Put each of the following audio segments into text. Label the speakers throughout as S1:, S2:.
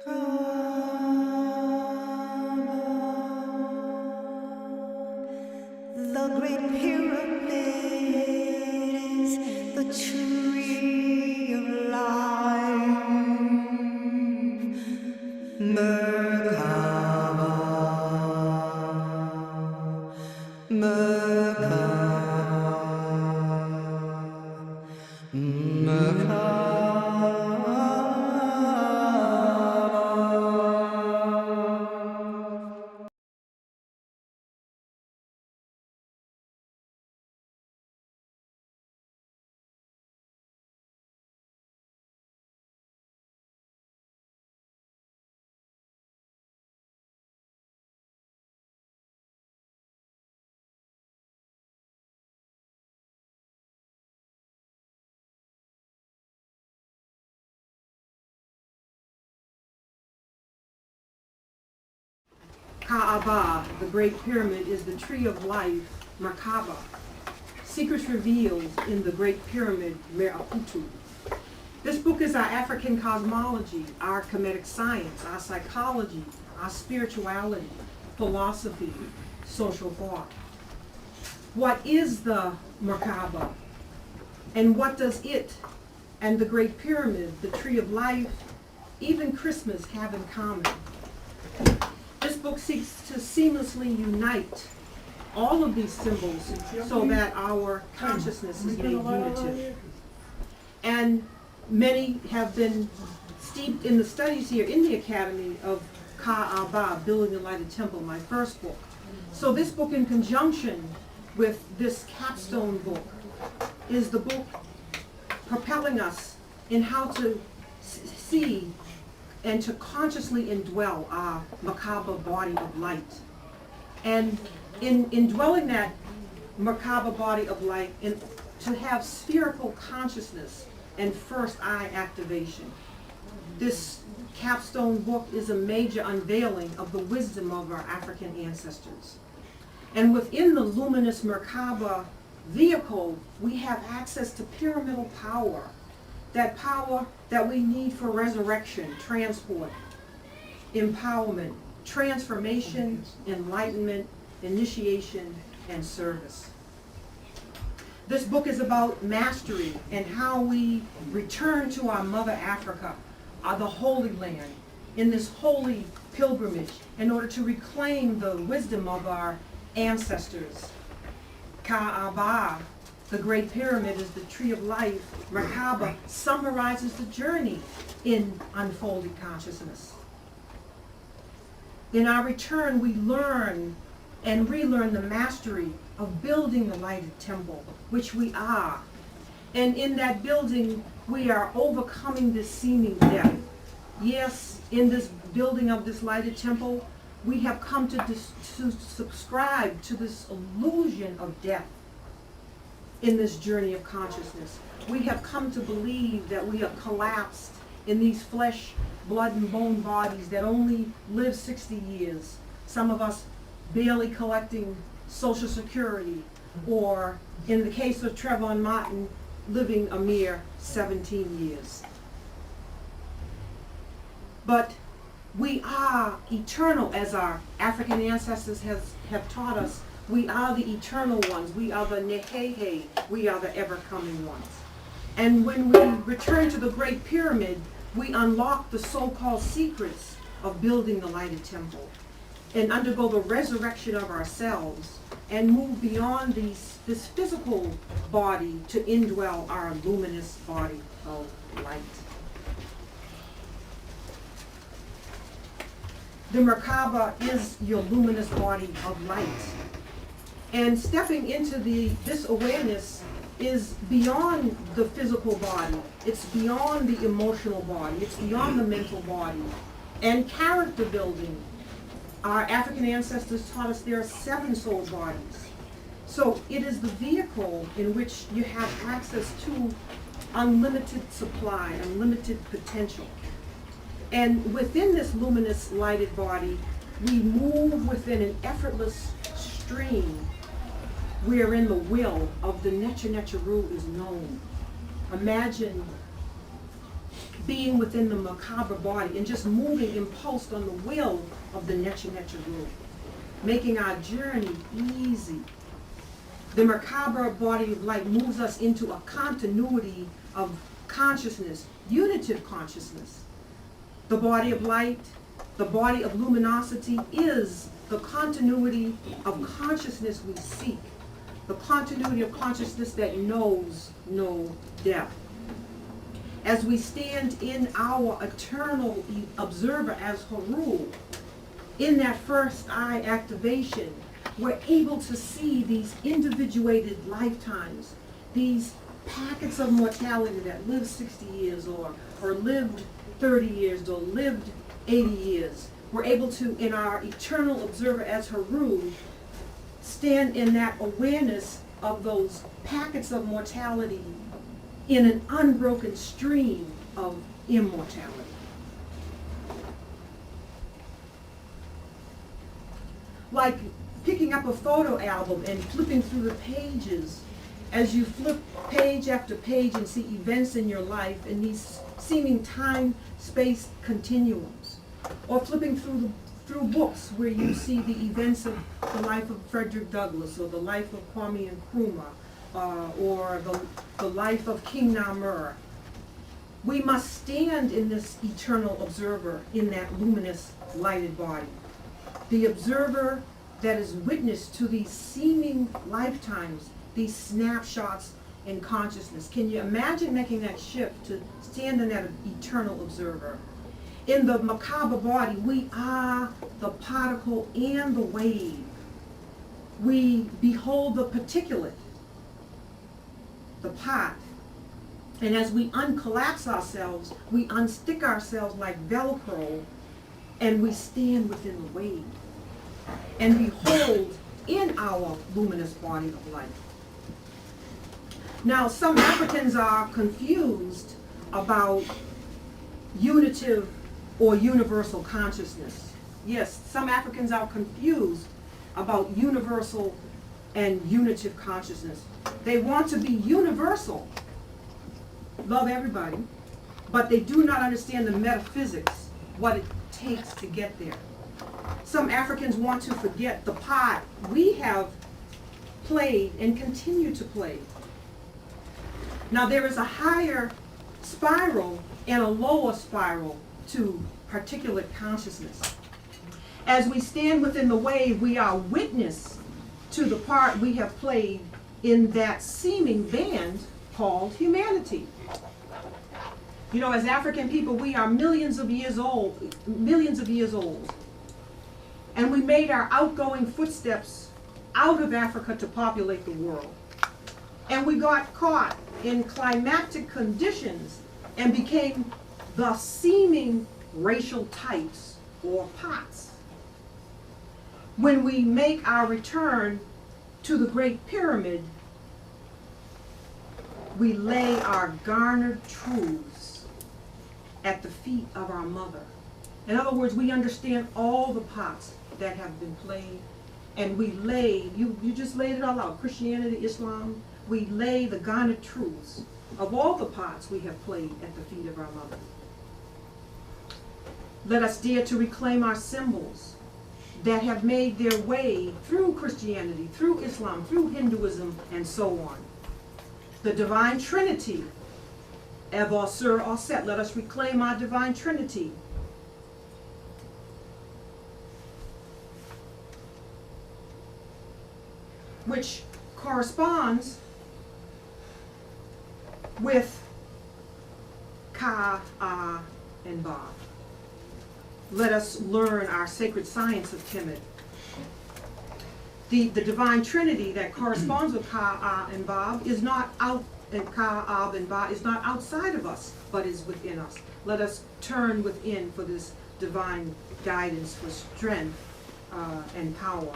S1: The Great Pyramid is the tree of life. Merkaba, Merkaba, Merkaba.
S2: Kaaba, the Great Pyramid, is the tree of life, Merkaba. Secrets revealed in the Great Pyramid, Merkaba. This book is our African cosmology, our Kemetic science, our psychology, our spirituality, philosophy, social thought. What is the Merkaba? And what does it and the Great Pyramid, the tree of life, even Christmas have in common? This book seeks to seamlessly unite all of these symbols so that our consciousness is made unitive. And many have been steeped in the studies here in the Academy of Kaaba, Building a Lighted Temple, my first book. So this book, in conjunction with this capstone book, is the book propelling us in how to see and to consciously indwell our Merkaba body of light. And in indwelling that Merkaba body of light, and to have spherical consciousness and first eye activation. This capstone book is a major unveiling of the wisdom of our African ancestors. And within the luminous Merkaba vehicle, we have access to pyramidal power, that power that we need for resurrection, transport, empowerment, transformation, enlightenment, initiation, and service. This book is about mastery and how we return to our Mother Africa, the Holy Land, in this holy pilgrimage in order to reclaim the wisdom of our ancestors. Kaaba, the Great Pyramid, is the tree of life. Merkaba summarizes the journey in unfolded consciousness. In our return, we learn and relearn the mastery of building the lighted temple, which we are. And in that building, we are overcoming this seeming death. Yes, in this building of this lighted temple, we have come to subscribe to this illusion of death in this journey of consciousness. We have come to believe that we are collapsed in these flesh, blood, and bone bodies that only live 60 years. Some of us barely collecting Social Security, or in the case of Trayvon Martin, living a mere 17 years. But we are eternal, as our African ancestors have taught us. We are the eternal ones. We are the Nehehe. We are the ever-coming ones. And when we return to the Great Pyramid, we unlock the so-called secrets of building the lighted temple and undergo the resurrection of ourselves and move beyond this physical body to indwell our luminous body of light. The Merkaba is your luminous body of light. And stepping into this awareness is beyond the physical body. It's beyond the emotional body. It's beyond the mental body. And character building. Our African ancestors taught us there are 7 soul bodies. So it is the vehicle in which you have access to unlimited supply, unlimited potential. And within this luminous lighted body, we move within an effortless stream wherein the will of the Necha Necharu is known. Imagine being within the Merkaba body and just moving impulsed on the will of the Nteri rule, making our journey easy. The Merkaba body of light moves us into a continuity of consciousness, unitive consciousness. The body of light, the body of luminosity is the continuity of consciousness we seek, the continuity of consciousness that knows no death. As we stand in our eternal observer as Haru, in that first eye activation, we're able to see these individuated lifetimes, these packets of mortality that lived 60 years or lived 30 years or lived 80 years. We're able to, in our eternal observer as Haru, stand in that awareness of those packets of mortality in an unbroken stream of immortality. Like picking up a photo album and flipping through the pages, as you flip page after page and see events in your life in these seeming time-space continuums, or flipping through books where you see the events of the life of Frederick Douglass, or the life of Kwame Nkrumah, or the life of King Namur. We must stand in this eternal observer in that luminous lighted body. The observer that is witness to these seeming lifetimes, these snapshots in consciousness. Can you imagine making that shift to stand in that eternal observer? In the Merkaba body, we are the particle and the wave. We behold the particulate, the pot, and as we uncollapse ourselves, we unstick ourselves like Velcro, and we stand within the wave and behold in our luminous body of light. Now, some Africans are confused about unitive or universal consciousness. Yes, some Africans are confused about universal and unitive consciousness. They want to be universal, love everybody, but they do not understand the metaphysics, what it takes to get there. Some Africans want to forget the part we have played and continue to play. Now, there is a higher spiral and a lower spiral to particulate consciousness. As we stand within the wave, we are witness to the part we have played in that seeming band called humanity. You know, as African people, we are millions of years old. And we made our outgoing footsteps out of Africa to populate the world. And we got caught in climatic conditions and became the seeming racial types or pots. When we make our return to the Great Pyramid, we lay our garnered truths at the feet of our mother. In other words, we understand all the pots that have been played, and we lay, you just laid it all out, Christianity, Islam, we lay the garnered truths of all the pots we have played at the feet of our mother. Let us dare to reclaim our symbols that have made their way through Christianity, through Islam, through Hinduism, and so on. The Divine Trinity, Ev, Sur, or Set. Let us reclaim our Divine Trinity. Which corresponds with Ka, Ah, and Ba. Let us learn our sacred science of Kemet. The Divine Trinity that corresponds with Ka, Ah, and Ba is not out, and Ka, Ah, and Ba is not outside of us, but is within us. Let us turn within for this divine guidance, for strength and power.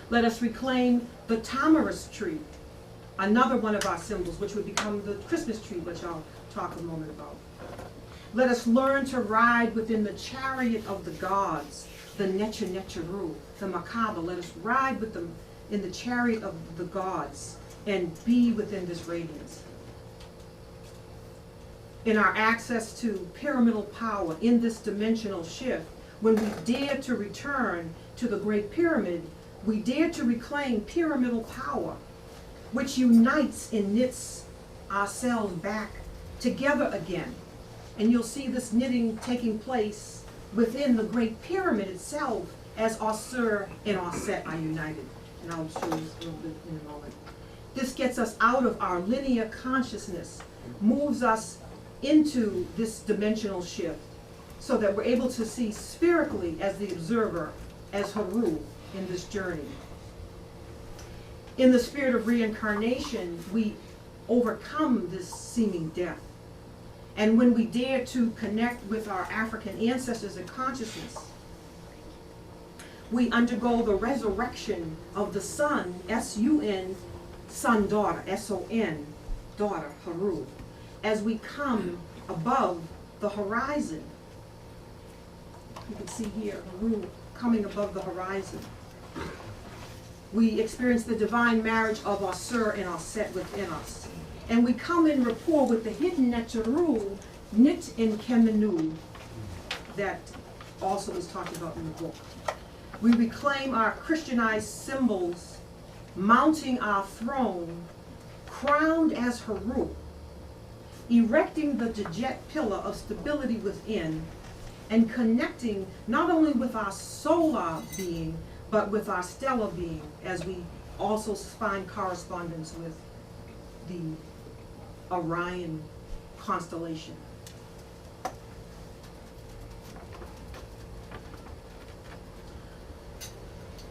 S2: Let us reclaim the tamarisk tree, another one of our symbols, which would become the Christmas tree, which I'll talk a moment about. Let us learn to ride within the chariot of the gods, the Nteri, the Merkaba. Let us ride with them in the chariot of the gods and be within this radiance. in our access to pyramidal power in this dimensional shift, when we dare to return to the Great Pyramid, we dare to reclaim pyramidal power, which unites and knits ourselves back together again. And you'll see this knitting taking place within the Great Pyramid itself as Osir and Osset are united. And I'll show you this a little bit in a moment. This gets us out of our linear consciousness, moves us into this dimensional shift so that we're able to see spherically as the observer, as Haru in this journey. In the spirit of reincarnation, we overcome this seeming death. And when we dare to connect with our African ancestors in consciousness, we undergo the resurrection of the sun, S-U-N, son, daughter, S-O-N, daughter, Haru, as we come above the horizon. You can see here, Haru coming above the horizon. We experience the divine marriage of Osir and Osset within us. And we come in rapport with the hidden Neteru, Nit in Kemenu, that also is talked about in the book. We reclaim our Christianized symbols, mounting our throne, crowned as Haru, erecting the Djet pillar of stability within, and connecting not only with our solar being, but with our stellar being, as we also find correspondence with the Orion constellation.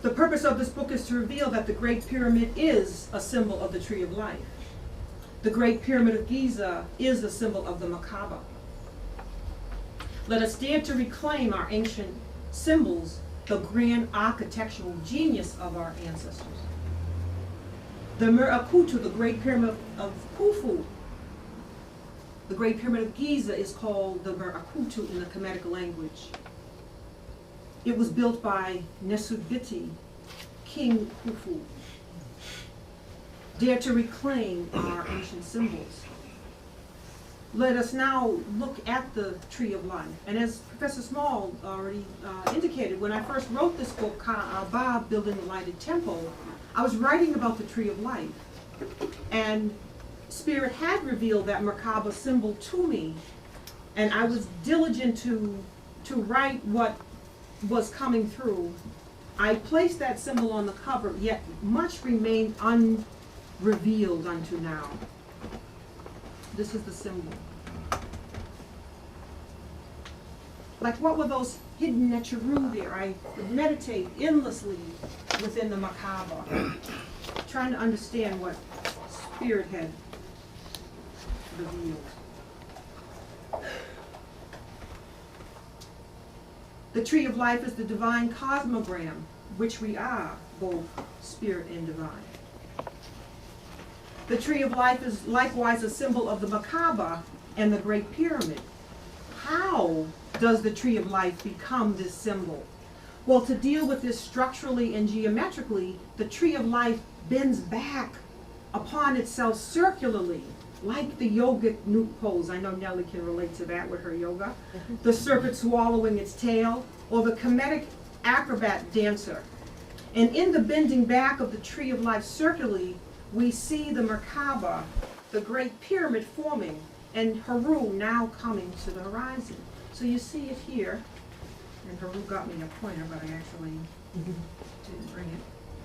S2: The purpose of this book is to reveal that the Great Pyramid is a symbol of the Tree of Life. The Great Pyramid of Giza is a symbol of the Merkaba. Let us dare to reclaim our ancient symbols, the grand architectural genius of our ancestors. The Merkaba, the Great Pyramid of Khufu, the Great Pyramid of Giza is called the Merkaba in the Kemetic language. It was built by Nesubiti, King Khufu. Dare to reclaim our ancient symbols. Let us now look at the Tree of Life. And as Professor Small already indicated, when I first wrote this book, Ka'aba, Building the Lighted Temple, I was writing about the Tree of Life. And Spirit had revealed that Merkaba symbol to me, and I was diligent to write what was coming through. I placed that symbol on the cover, yet much remained unrevealed unto now. This is the symbol. Like, what were those hidden Neteru there? I would meditate endlessly within the Merkaba, trying to understand what Spirit had revealed. The Tree of Life is the divine cosmogram, which we are, both spirit and divine. The Tree of Life is likewise a symbol of the Merkaba and the Great Pyramid. How does the Tree of Life become this symbol? Well, to deal with this structurally and geometrically, the Tree of Life bends back upon itself circularly, like the yogic nuke pose. I know Nellie can relate to that with her yoga. The serpent swallowing its tail, or the Kemetic acrobat dancer. And in the bending back of the Tree of Life circularly, we see the Merkaba, the Great Pyramid forming, and Haru now coming to the horizon. So you see it here, and Haru got me a pointer, but I actually didn't bring it.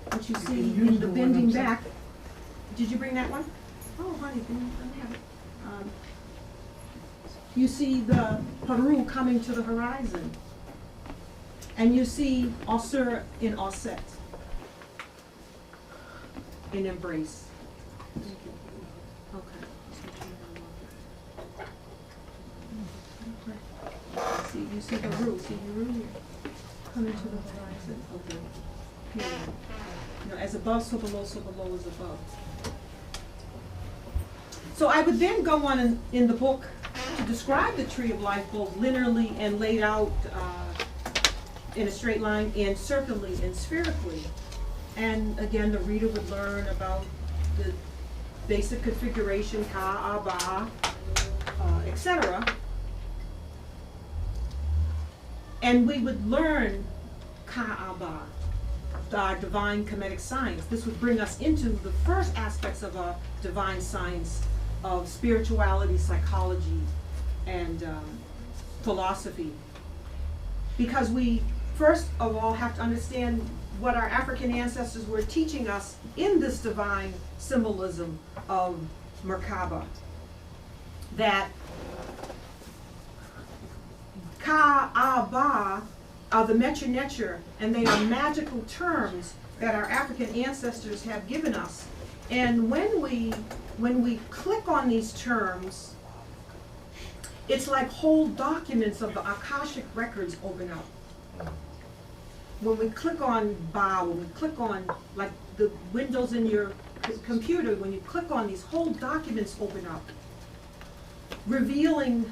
S2: But you see in the bending back, did you bring that one? Oh, honey, let me have it. You see the Haru coming to the horizon, and you see Osir in Osset, in embrace. Okay. See, you see Haru, Haru here, coming to the horizon. Okay. Here. You know, as above, so below is above. So I would then go on in the book to describe the Tree of Life both linearly and laid out in a straight line, and circularly and spherically. And again, the reader would learn about the basic configuration, Ka'aba, etc. And we would learn Ka'aba, our divine Kemetic science. This would bring us into the first aspects of our divine science of spirituality, psychology, and philosophy. Because we, first of all, have to understand what our African ancestors were teaching us in this divine symbolism of Merkaba. That Ka'aba are the Mecher, and they are magical terms that our African ancestors have given us. And when we click on these terms, it's like whole documents of the Akashic records open up. When we click on Ba, when we click on, like the windows in your computer, when you click on these, whole documents open up, revealing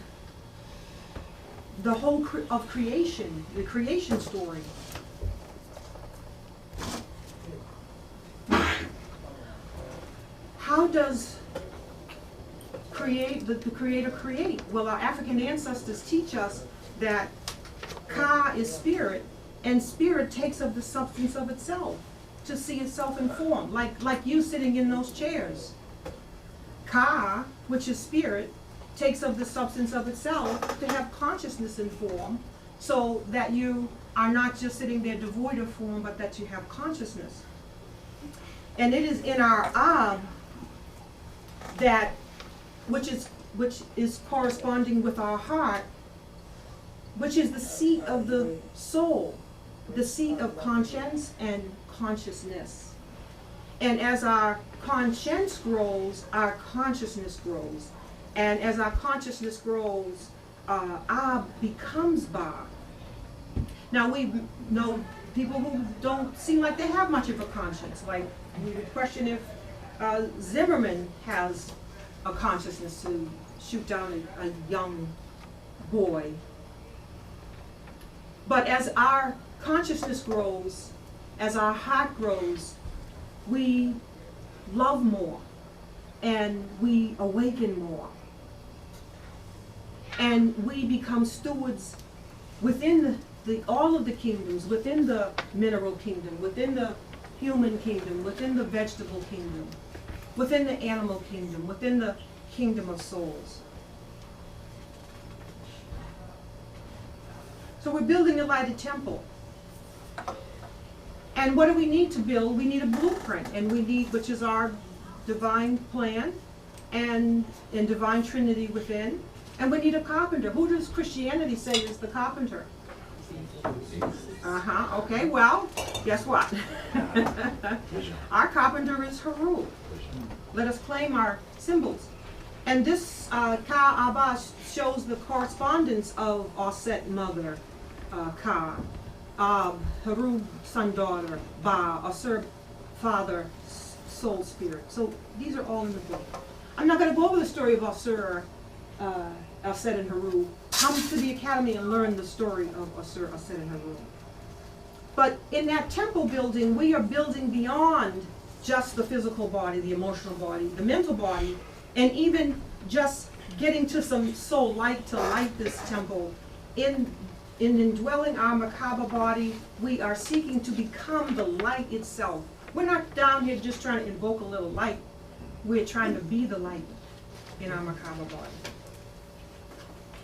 S2: the whole of creation, the creation story. How does the Creator create? Well, our African ancestors teach us that Ka is spirit, and spirit takes of the substance of itself to see itself in form, like you sitting in those chairs. Ka, which is spirit, takes of the substance of itself to have consciousness in form, so that you are not just sitting there devoid of form, but that you have consciousness. And it is in our Ab that, which is corresponding with our heart, which is the seat of the soul, the seat of conscience and consciousness. And as our conscience grows, our consciousness grows. And as our consciousness grows, Ab becomes Ba. Now we know people who don't seem like they have much of a conscience. Like we would question if Zimmerman has a consciousness to shoot down a young boy. But as our consciousness grows, as our heart grows, we love more and we awaken more. And we become stewards within all of the kingdoms, within the mineral kingdom, within the human kingdom, within the vegetable kingdom, within the animal kingdom, within the kingdom of souls. So we're building a lighted temple. And what do we need to build? We need a blueprint, and we need, which is our divine plan and divine trinity within. And we need a carpenter. Who does Christianity say is the carpenter? Okay, well, guess what? Our carpenter is Haru. Let us claim our symbols. And this Ka'aba shows the correspondence of Osset mother, Ka, Haru son daughter, Ba, Osir father, soul spirit. So these are all in the book. I'm not going to go over the story of Osir, Osset and Haru. Come to the academy and learn the story of Osir, Osset and Haru. But in that temple building, we are building beyond just the physical body, the emotional body, the mental body, and even just getting to some soul light to light this temple. In indwelling our Merkaba body, we are seeking to become the light itself. We're not down here just trying to invoke a little light. We're trying to be the light in our Merkaba body.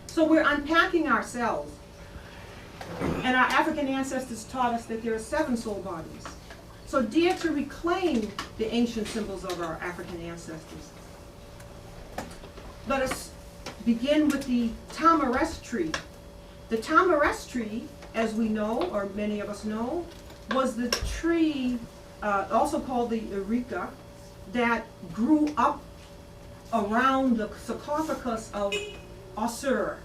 S2: So we're unpacking ourselves. And our African ancestors taught us that there are 7 soul bodies. So dare to reclaim the ancient symbols of our African ancestors. Let us begin with the tamarisk tree. The tamarisk tree, as we know, or many of us know, was the tree, also called the Eureka, that grew up around the sarcophagus of Osir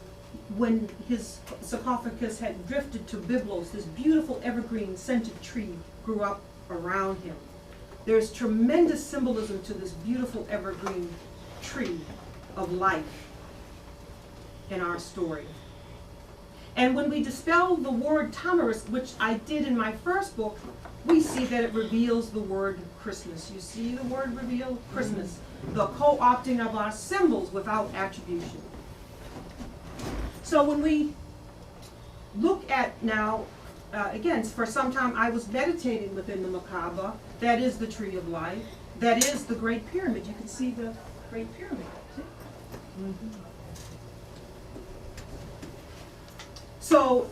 S2: when his sarcophagus had drifted to Byblos. This beautiful evergreen scented tree grew up around him. There's tremendous symbolism to this beautiful evergreen tree of life in our story. And when we dispel the word tamarisk, which I did in my first book, we see that it reveals the word Christmas. You see the word reveal? Christmas. The co-opting of our symbols without attribution. So when we look at now, again, for some time I was meditating within the Merkaba. That is the tree of life. That is the Great Pyramid. You can see the Great Pyramid. See? So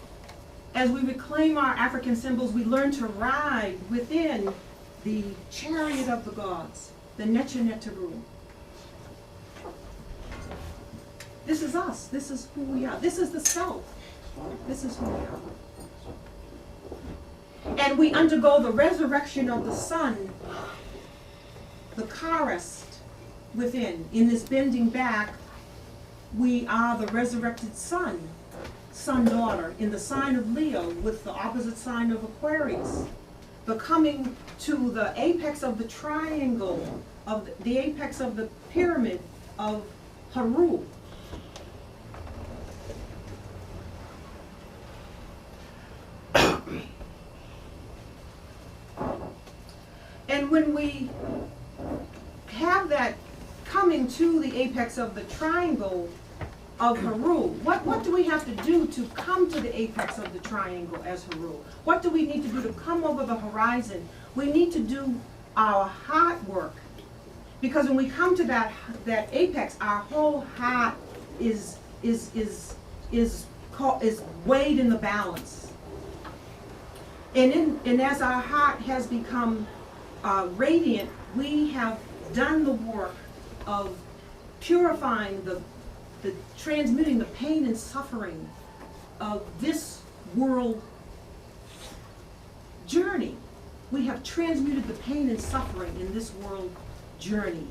S2: as we reclaim our African symbols, we learn to ride within the chariot of the gods, the Nteri. This is us. This is who we are. This is the self. This is who we are. And we undergo the resurrection of the sun, the Karest within. In this bending back, we are the resurrected sun, sun-daughter, in the sign of Leo with the opposite sign of Aquarius. The coming to the apex of the triangle, of the apex of the pyramid of Haru. And when we have that coming to the apex of the triangle of Haru, what do we have to do to come to the apex of the triangle as Haru? What do we need to do to come over the horizon? We need to do our heart work. Because when we come to that apex, our whole heart is weighed in the balance. And as our heart has become radiant, we have done the work of purifying the transmuting the pain and suffering of this world journey. We have transmuted the pain and suffering in this world journey.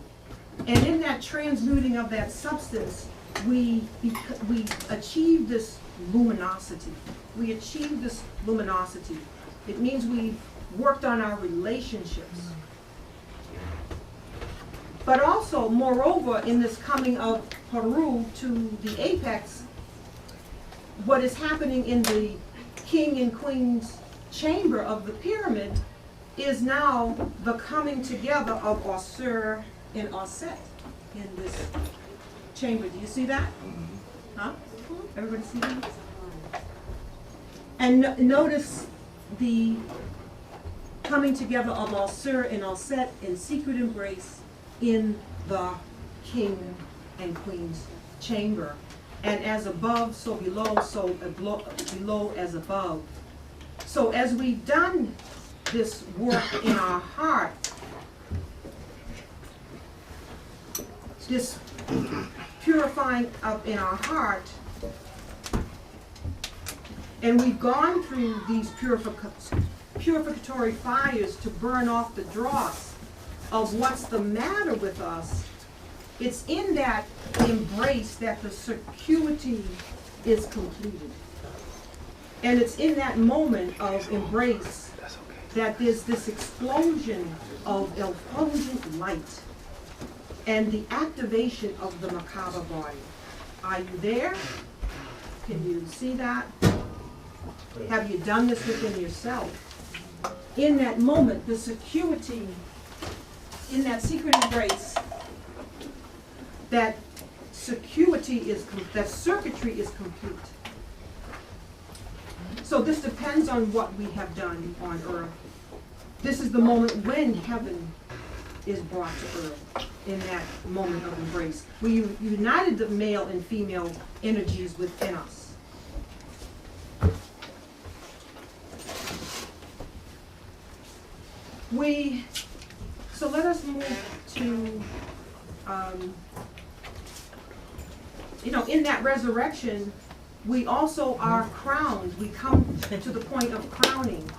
S2: And in that transmuting of that substance, we achieve this luminosity. We achieve this luminosity. It means we've worked on our relationships. But also, moreover, in this coming of Haru to the apex, what is happening in the king and queen's chamber of the pyramid is now the coming together of Osir and Oset in this chamber. Do you see that? Huh? Everybody see that? And notice the coming together of Osir and Oset in secret embrace in the king and queen's chamber. And as above, so below, so below as above. So as we've done this work in our heart, this purifying up in our heart, and we've gone through these purificatory fires to burn off the dross of what's the matter with us, it's in that embrace that the circuity is completed. And it's in that moment of embrace that there's this explosion of effulgent light and the activation of the Merkaba body. Are you there? Can you see that? Have you done this within yourself? In that moment, the circuity, in that secret embrace, that circuity that circuitry is complete. So this depends on what we have done on earth. This is the moment when heaven is brought to earth, in that moment of embrace. We united the male and female energies within us. So let us move to, in that resurrection, we also are crowned. We come to the point of crowning.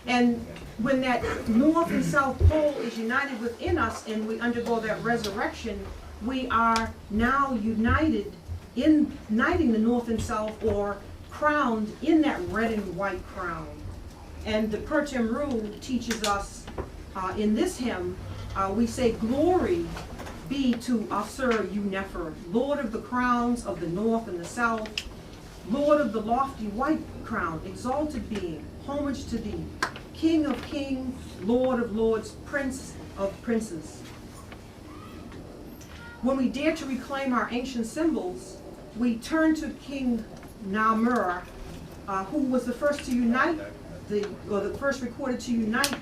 S2: And when that north and south pole is united within us and we undergo that resurrection, we are now united in uniting the north and south, or crowned in that red and white crown. And the Pertemru teaches us in this hymn, we say, "Glory be to Asur Unefer, Lord of the crowns of the north and the south, Lord of the lofty white crown, exalted being, homage to thee, King of kings, Lord of lords, Prince of princes." When we dare to reclaim our ancient symbols, we turn to King Namur, who was the first to unite, the first recorded to unite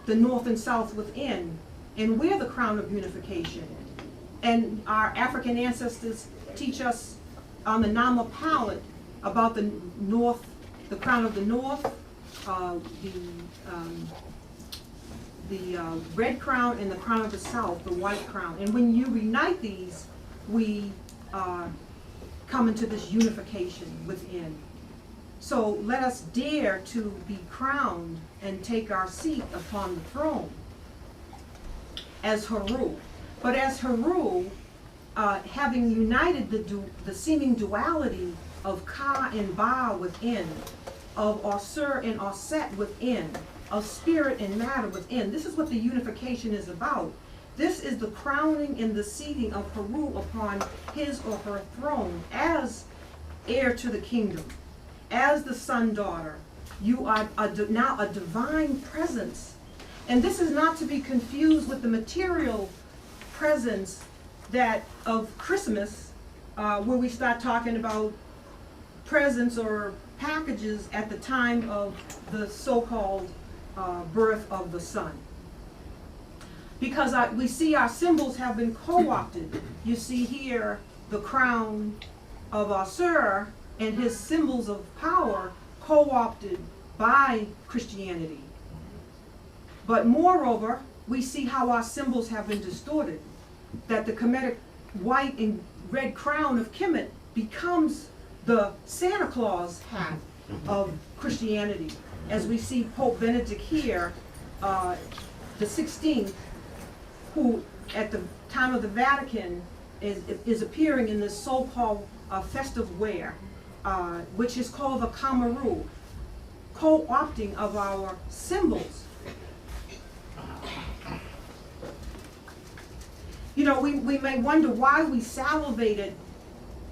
S2: the North and South within, and wear the crown of unification. And our African ancestors teach us on the Nama palette about the North, the crown of the North, the red crown, and the crown of the South, the white crown. And when you unite these, we come into this unification within. So let us dare to be crowned and take our seat upon the throne as Haru. But as Haru, having united the seeming duality of Ka and Ba within, of Osir and Oset within, of spirit and matter within, this is what the unification is about. This is the crowning and the seating of Haru upon his or her throne as heir to the kingdom. As the son-daughter, you are now a divine presence. And this is not to be confused with the material presence that of Christmas, where we start talking about presents or packages at the time of the so-called birth of the son. Because we see our symbols have been co-opted. You see here the crown of Osir and his symbols of power co-opted by Christianity. But moreover, we see how our symbols have been distorted. That the Kemetic white and red crown of Kemet becomes the Santa Claus hat of Christianity. As we see Pope Benedict here, the 16th, who at the time of the Vatican is appearing in this so-called festive wear, which is called the Kamaru, co-opting of our symbols. You know, we may wonder why we salivated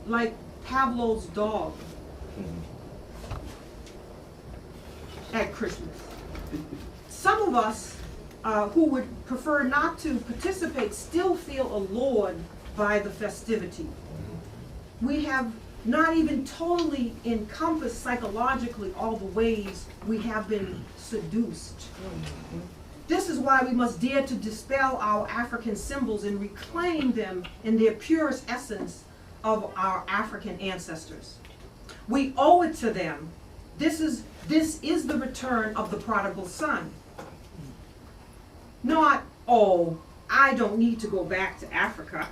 S2: like Pavlov's dog at Christmas. Some of us who would prefer not to participate still feel allured by the festivity. We have not even totally encompassed psychologically all the ways we have been seduced. This is why we must dare to dispel our African symbols and reclaim them in their purest essence of our African ancestors. We owe it to them. This is the return of the prodigal son. Not, oh, I don't need to go back to Africa.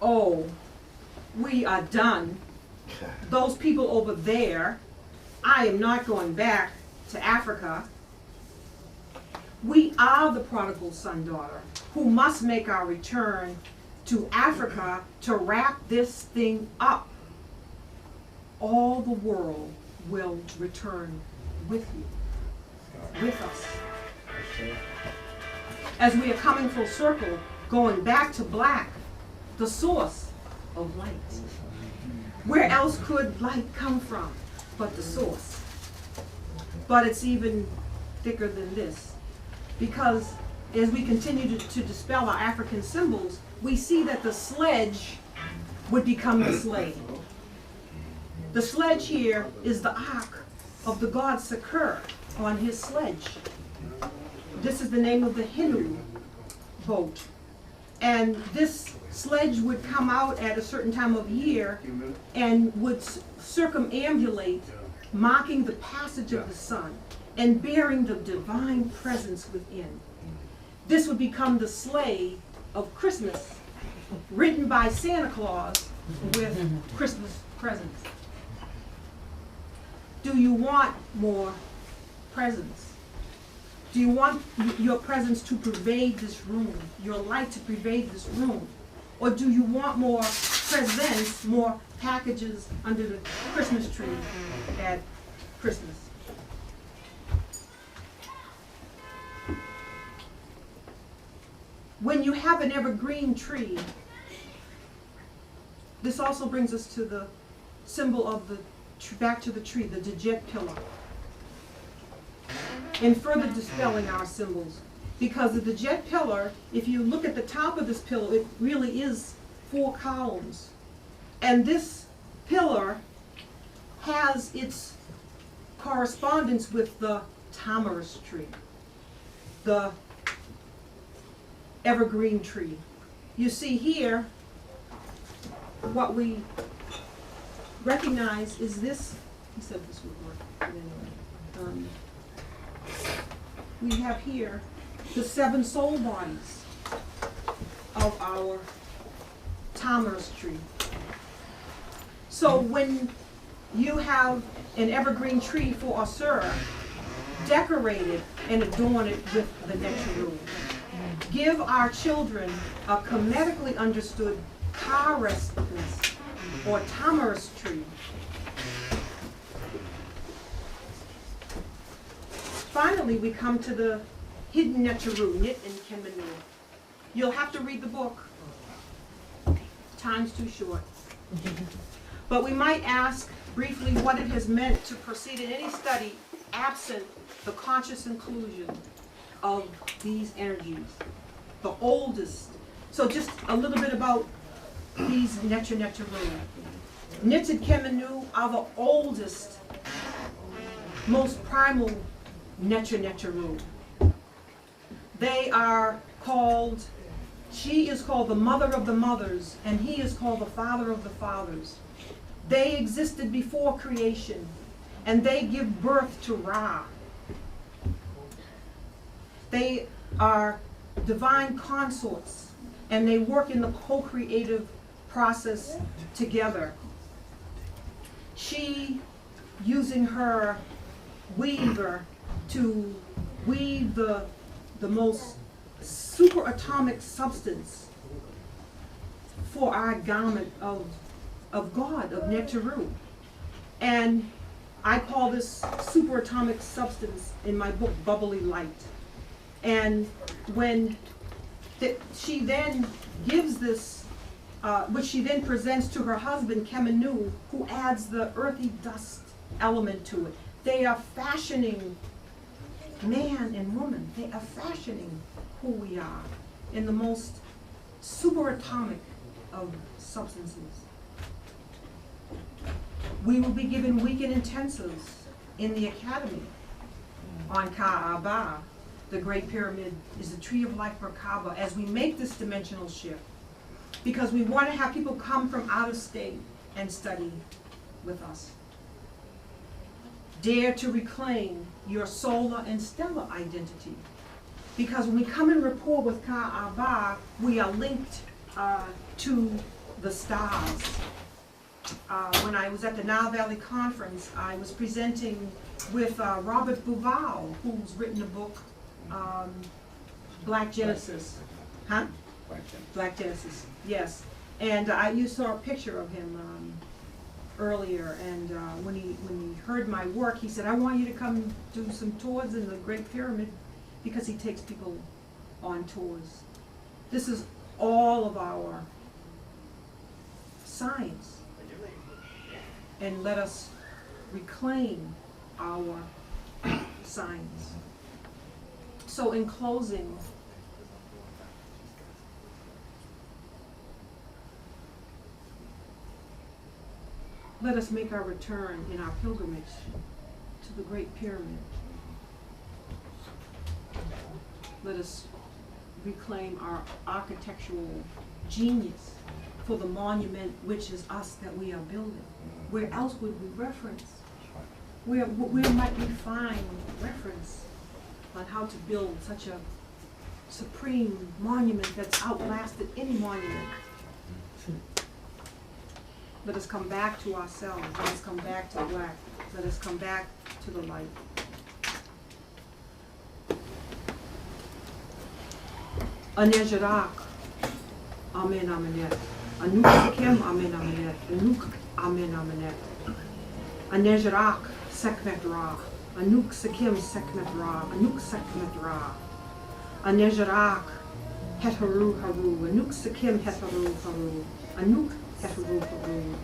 S2: Oh, we are done. Those people over there, I am not going back to Africa. We are the prodigal son, daughter, who must make our return to Africa to wrap this thing up. All the world will return with you, with us. As we are coming full circle, going back to black, the source of light. Where else could light come from but the source? But it's even thicker than this. Because as we continue to dispel our African symbols, we see that the sledge would become the slave. The sledge here is the ark of the god Sakur on his sledge. This is the name of the Hindu boat. And this sledge would come out at a certain time of year and would circumambulate, marking the passage of the sun and bearing the divine presence within. This would become the sleigh of Christmas, written by Santa Claus with Christmas presents. Do you want more presents? Do you want your presence to pervade this room, your light to pervade this room? Or do you want more presents, more packages under the Christmas tree at Christmas? When you have an evergreen tree, this also brings us to the symbol of the, back to the tree, the Djet pillar. And further dispelling our symbols. Because the Djet pillar, if you look at the top of this pillar, it really is 4 columns. And this pillar has its correspondence with the tamarisk tree, the evergreen tree. You see here, what we recognize is this. He said this would work, but anyway. We have here the 7 soul bodies of our tamarisk tree. So when you have an evergreen tree for Asura, decorate it and adorn it with the Nteri. Give our children a comedically understood Ka-restness or tamarisk tree. Finally, we come to the hidden Nteri, Nit and Kemenu. You'll have to read the book. Time's too short. But we might ask briefly what it has meant to proceed in any study absent the conscious inclusion of these energies, the oldest. So just a little bit about these Nteri. Nit and Kemenu are the oldest, most primal Nteri. They are called, she is called the mother of the mothers, and he is called the father of the fathers. They existed before creation, and they give birth to Ra. They are divine consorts, and they work in the co-creative process together. She, using her weaver to weave the most superatomic substance for our garment of God, of Nteri. And I call this superatomic substance in my book bubbly light. And when she then gives this, which she then presents to her husband Kemenu, who adds the earthy dust element to it. They are fashioning man and woman. They are fashioning who we are in the most superatomic of substances. We will be given weekend intensives in the academy on Ka'aba. The Great Pyramid is the tree of life Merkaba as we make this dimensional shift, because we want to have people come from out of state and study with us. Dare to reclaim your solar and stellar identity, because when we come in rapport with Ka'aba, we are linked to the stars. When I was at the Nile Valley Conference, I was presenting with Robert Bouval, who's written a book, Black Genesis. Huh? Black Genesis, yes. And you saw a picture of him earlier, and when he heard my work, he said, I want you to come do some tours in the Great Pyramid, because he takes people on tours. This is all of our science. And let us reclaim our science. So in closing, let us make our return in our pilgrimage to the Great Pyramid. Let us reclaim our architectural genius for the monument which is us that we are building. Where else would we reference? Where might we find reference on how to build such a supreme monument that's outlasted any monument? Let us come back to ourselves. Let us come back to black. Let us come back to the light. Anejarak, Amen Amenet. Anuk Sikem, Amen Amenet. Anuk, Amen Amenet. Anejarak, Sekmet Ra. Anuk Sikem, Sekmet Ra. Anuk Sekmet Ra. Anejarak, Hetaru Haru. Anuk Sikem, Hetaru Haru. Anuk Hetaru Haru.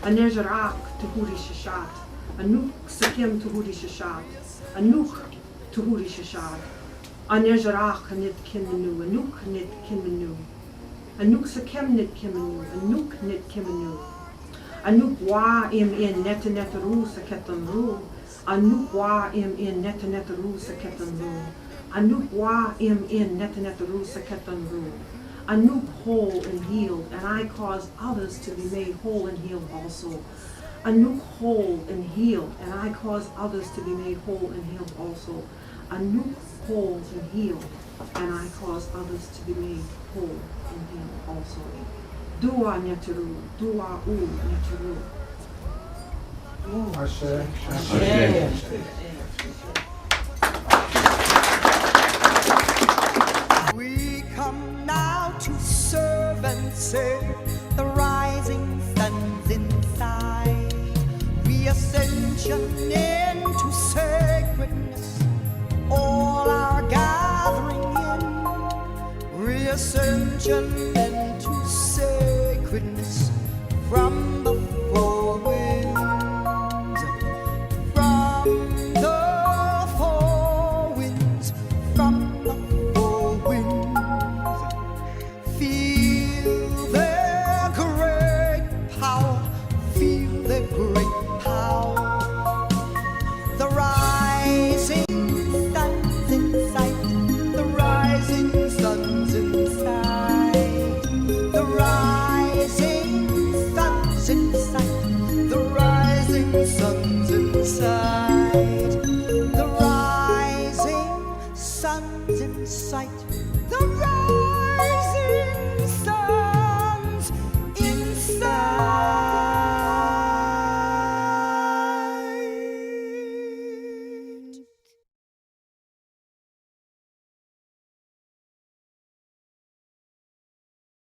S2: Anejarak, Tuhuri Shishat. Anuk Sikem, Tuhuri Shishat. Anuk, Tuhuri Shishat. Anejarak nit kimenu, anuk nit kimenu, anuk sakem nit kimenu, anuk nit kimenu, Anukwa im in netanetaru saketanru. Anukwa im in netanetaru saketanru. Anukwa im in netanetaru saketanru. Anuk whole and healed, and I cause others to be made whole and healed also. Anuk whole and healed, and I cause others to be made whole and healed also. Anuk whole and healed, and I cause others to be made whole and healed also. Dua Nteri, dua Nteri.
S3: Ashe.
S1: We come now to serve and serve the rising suns inside. Reascension into sacredness, all our gathering in. Reascension into sacredness from the four winds, from the four winds, from the four winds. Feel their great power, feel their great power. The rising suns inside, the rising suns inside, the rising suns inside, the rising suns